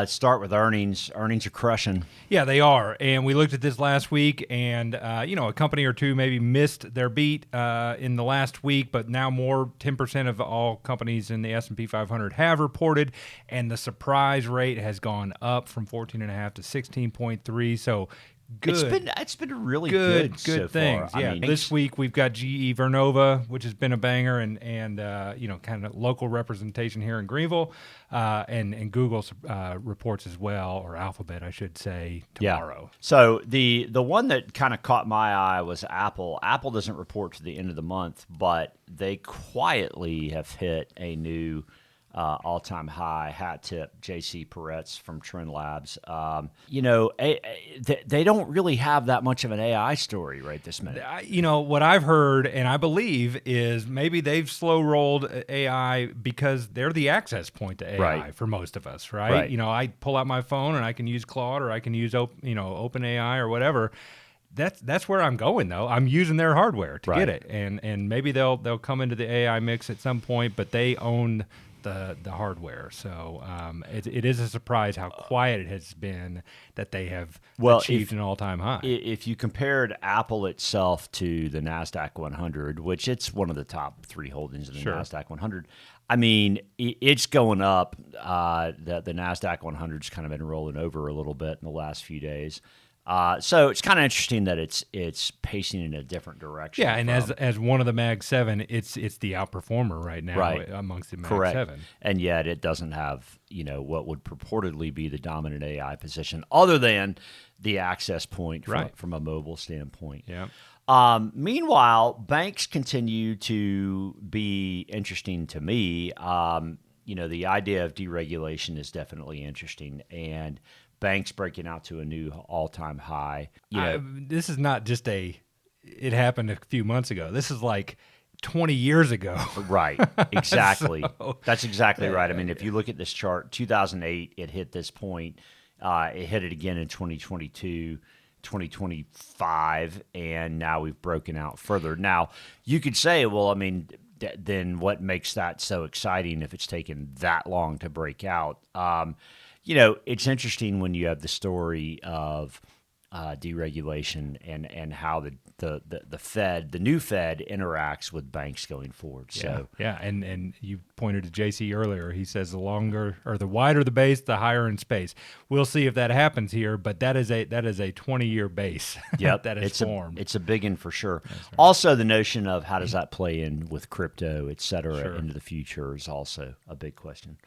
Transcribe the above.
Start with earnings. Earnings are crushing. Yeah, they are. And we looked at this last week, and a company or two maybe missed their beat in the last week, but now 10% of all companies in the S&P 500 have reported, and the surprise rate has gone up from 14.5 to 16.3. So good. It's been really good so things. far. Yeah, I mean, this week we've got GE Vernova, which has been a banger, and kind of local representation here in Greenville, and Google reports as well, or Alphabet, I should say, tomorrow. Yeah. So the one that kind of caught my eye was Apple. Apple doesn't report to the end of the month, but they quietly have hit a new all-time high. Hat tip, JC Peretz from Trend Labs. They don't really have that much of an AI story right this minute. What I've heard and I believe is maybe they've slow-rolled AI because they're the access point to AI for most of us, right? I pull out my phone and I can use Claude or I can use OpenAI or whatever. That's where I'm going, though. I'm using their hardware to get it, and maybe they'll come into the AI mix at some point, but they own the hardware. So it is a surprise how quiet it has been that they have achieved an all-time high. If you compared Apple itself to the NASDAQ 100, which it's one of the top 3 holdings in the NASDAQ 100, I mean, it's going up. The NASDAQ 100's kind of been rolling over a little bit in the last few days. So it's kind of interesting that it's pacing in a different direction. Yeah, and as one of the Mag 7, it's the outperformer right now amongst the Mag 7. And yet it doesn't have, what would purportedly be the dominant AI position other than the access point from a mobile standpoint. Yeah. Meanwhile, banks continue to be interesting to me. The idea of deregulation is definitely interesting, and banks breaking out to a new all-time high. This is not just it happened a few months ago. This is like 20 years ago. Right, exactly. That's exactly right. I mean, if you look at this chart, 2008, it hit this point. It hit it again in 2022, 2025, and now we've broken out further. Now, you could say, well, I mean, then what makes that so exciting if it's taken that long to break out? It's interesting when you have the story of deregulation and how the Fed, the new Fed, interacts with banks going forward. So and you pointed to JC earlier. He says the wider the base, the higher in space. We'll see if that happens here, but that is a 20-year base. Yep, that is formed. It's a big one for sure. Right. Also, the notion of how does that play in with crypto, et cetera, into the future is also a big question.